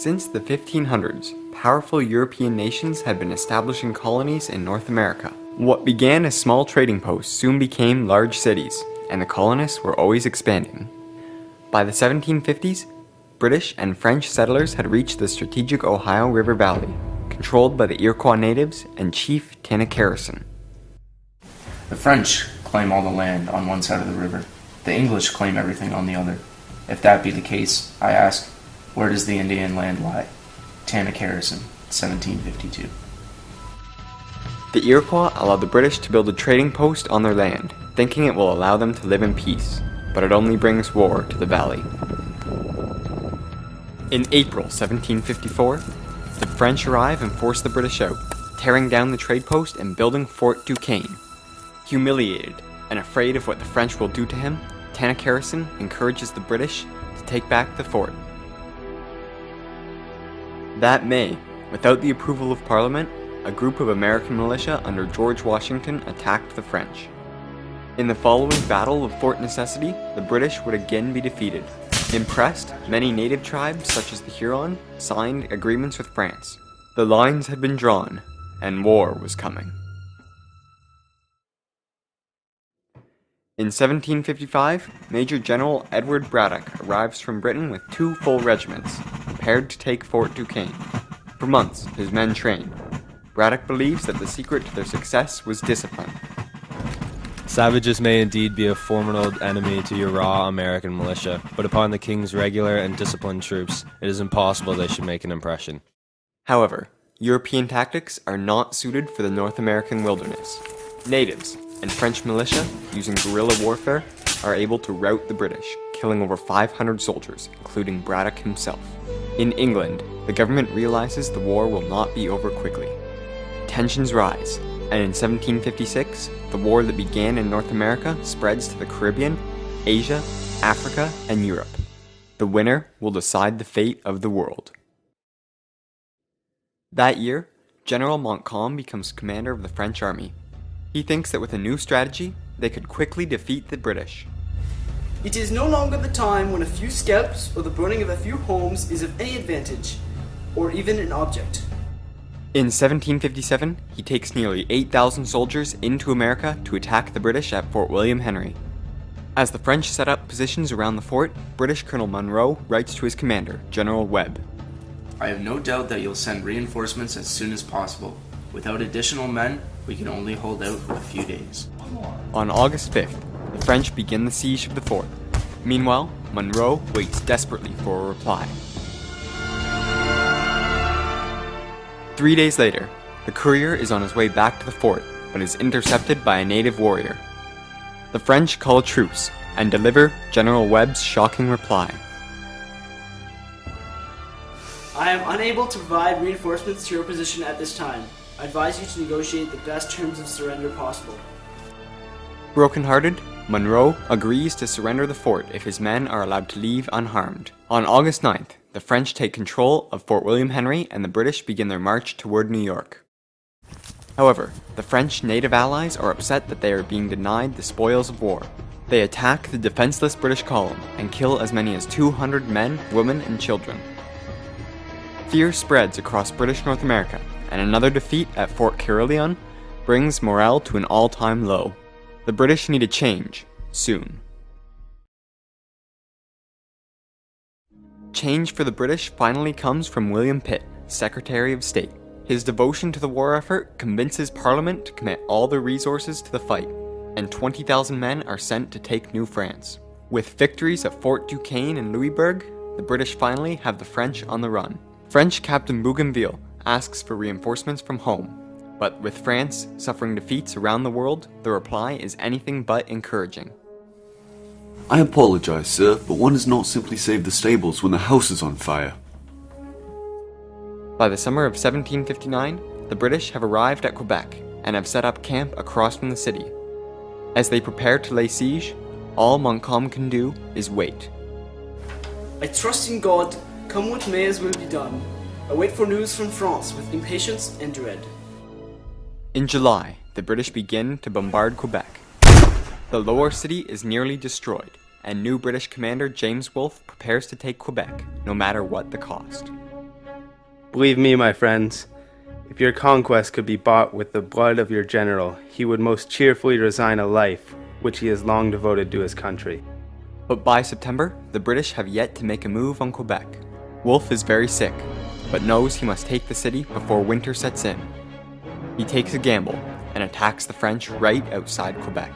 Since the 1500s, powerful European nations had been establishing colonies in North America. What began as small trading posts soon became large cities, and the colonists were always expanding. By the 1750s, British and French settlers had reached the strategic Ohio River Valley, controlled by the Iroquois natives and Chief Tanacharison. The French claim all the land on one side of the river. The English claim everything on the other. If that be the case, I ask, where does the Indian land lie? Tanacharison, 1752. The Iroquois allowed the British to build a trading post on their land, thinking it will allow them to live in peace, but it only brings war to the valley. In April 1754, the French arrive and force the British out, tearing down the trade post and building Fort Duquesne. Humiliated and afraid of what the French will do to him, Tanacharison encourages the British to take back the fort. That May, without the approval of Parliament, a group of American militia under George Washington attacked the French. In the following Battle of Fort Necessity, the British would again be defeated. Impressed, many native tribes, such as the Huron, signed agreements with France. The lines had been drawn, and war was coming. In 1755, Major General Edward Braddock arrives from Britain with 2 full regiments, prepared to take Fort Duquesne. For months, his men trained. Braddock believes that the secret to their success was discipline. Savages may indeed be a formidable enemy to your raw American militia, but upon the King's regular and disciplined troops, it is impossible they should make an impression. However, European tactics are not suited for the North American wilderness. Natives and French militia, using guerrilla warfare, are able to rout the British, killing over 500 soldiers, including Braddock himself. In England, the government realizes the war will not be over quickly. Tensions rise, and in 1756, the war that began in North America spreads to the Caribbean, Asia, Africa, and Europe. The winner will decide the fate of the world. That year, General Montcalm becomes commander of the French army. He thinks that with a new strategy, they could quickly defeat the British. It is no longer the time when a few scalps or the burning of a few homes is of any advantage, or even an object. In 1757, he takes nearly 8,000 soldiers into America to attack the British at Fort William Henry. As the French set up positions around the fort, British Colonel Monro writes to his commander, General Webb. I have no doubt that you'll send reinforcements as soon as possible. Without additional men, we can only hold out for a few days. On August 5th, the French begin the siege of the fort. Meanwhile, Monro waits desperately for a reply. 3 days later, the courier is on his way back to the fort, but is intercepted by a native warrior. The French call a truce and deliver General Webb's shocking reply. I am unable to provide reinforcements to your position at this time. I advise you to negotiate the best terms of surrender possible. Brokenhearted, Monro agrees to surrender the fort if his men are allowed to leave unharmed. On August 9th, the French take control of Fort William Henry and the British begin their march toward New York. However, the French native allies are upset that they are being denied the spoils of war. They attack the defenseless British column and kill as many as 200 men, women, and children. Fear spreads across British North America, and another defeat at Fort Carillon brings morale to an all-time low. The British need a change, soon. Change for the British finally comes from William Pitt, Secretary of State. His devotion to the war effort convinces Parliament to commit all their resources to the fight, and 20,000 men are sent to take New France. With victories at Fort Duquesne and Louisbourg, the British finally have the French on the run. French Captain Bougainville asks for reinforcements from home, but with France suffering defeats around the world, the reply is anything but encouraging. I apologize, sir, but one does not simply save the stables when the house is on fire. By the summer of 1759, the British have arrived at Quebec and have set up camp across from the city. As they prepare to lay siege, all Montcalm can do is wait. I trust in God, come what may as will be done. I wait for news from France with impatience and dread. In July, the British begin to bombard Quebec. The lower city is nearly destroyed, and new British commander James Wolfe prepares to take Quebec, no matter what the cost. Believe me, my friends, if your conquest could be bought with the blood of your general, he would most cheerfully resign a life which he has long devoted to his country. But by September, the British have yet to make a move on Quebec. Wolfe is very sick, but knows he must take the city before winter sets in. He takes a gamble and attacks the French right outside Quebec.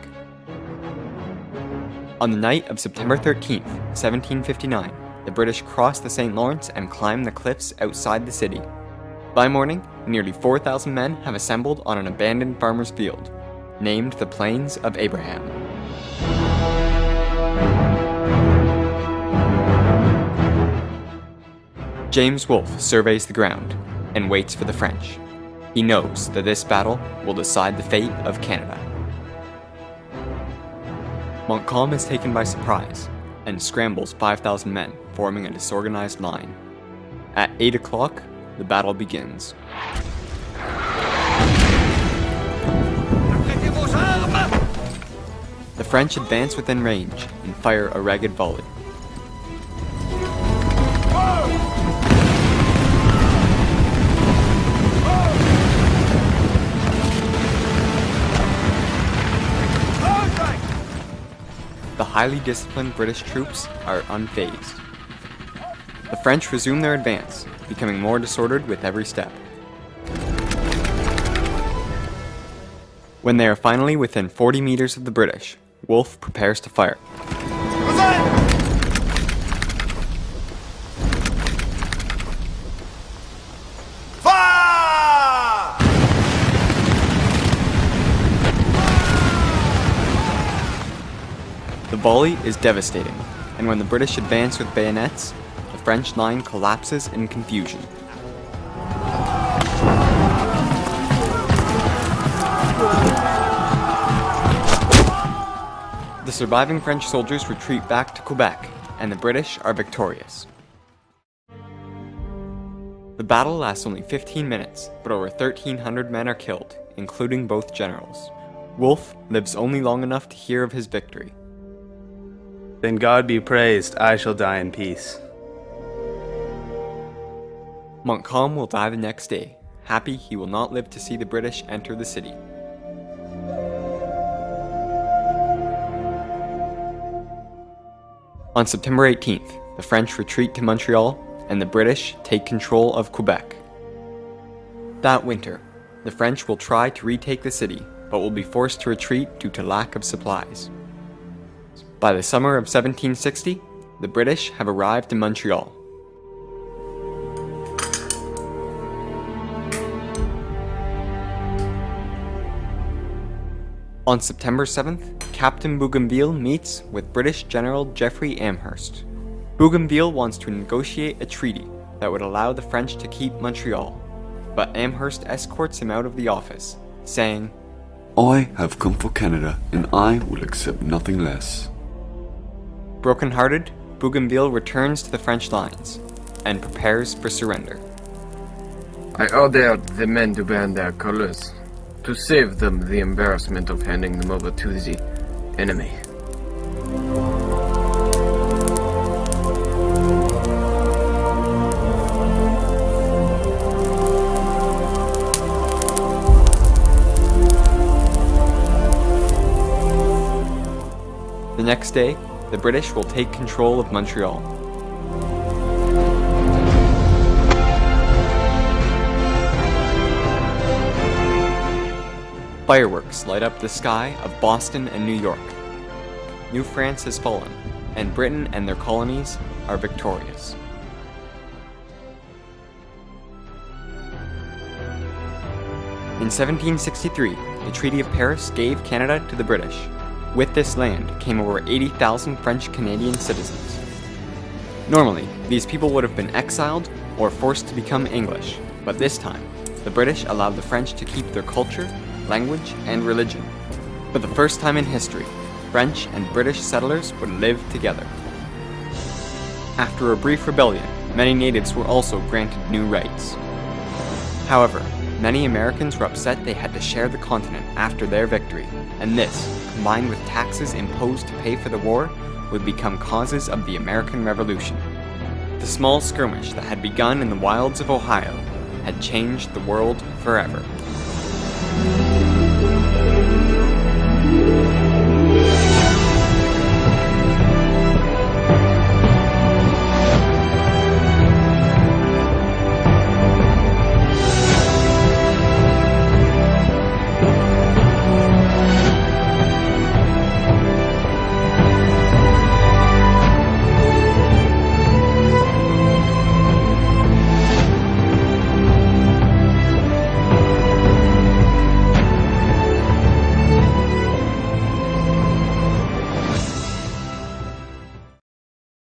On the night of September 13th, 1759, the British cross the St. Lawrence and climb the cliffs outside the city. By morning, nearly 4,000 men have assembled on an abandoned farmer's field, named the Plains of Abraham. James Wolfe surveys the ground and waits for the French. He knows that this battle will decide the fate of Canada. Montcalm is taken by surprise and scrambles 5,000 men, forming a disorganized line. At 8 o'clock, the battle begins. The French advance within range and fire a ragged volley. The highly disciplined British troops are unfazed. The French resume their advance, becoming more disordered with every step. When they are finally within 40 meters of the British, Wolfe prepares to fire. The volley is devastating, and when the British advance with bayonets, the French line collapses in confusion. The surviving French soldiers retreat back to Quebec, and the British are victorious. The battle lasts only 15 minutes, but over 1,300 men are killed, including both generals. Wolfe lives only long enough to hear of his victory. Then God be praised, I shall die in peace. Montcalm will die the next day, happy he will not live to see the British enter the city. On September 18th, the French retreat to Montreal, and the British take control of Quebec. That winter, the French will try to retake the city, but will be forced to retreat due to lack of supplies. By the summer of 1760, the British have arrived in Montreal. On September 7th, Captain Bougainville meets with British General Geoffrey Amherst. Bougainville wants to negotiate a treaty that would allow the French to keep Montreal, but Amherst escorts him out of the office, saying, I have come for Canada, and I will accept nothing less. Broken-hearted, Bougainville returns to the French lines and prepares for surrender. I ordered the men to burn their colors, to save them the embarrassment of handing them over to the enemy. The next day, the British will take control of Montreal. Fireworks light up the sky of Boston and New York. New France has fallen, and Britain and their colonies are victorious. In 1763, the Treaty of Paris gave Canada to the British. With this land came over 80,000 French-Canadian citizens. Normally, these people would have been exiled or forced to become English, but this time, the British allowed the French to keep their culture, language, and religion. For the first time in history, French and British settlers would live together. After a brief rebellion, many natives were also granted new rights. However, many Americans were upset they had to share the continent after their victory, and this, combined with taxes imposed to pay for the war, would become causes of the American Revolution. The small skirmish that had begun in the wilds of Ohio had changed the world forever.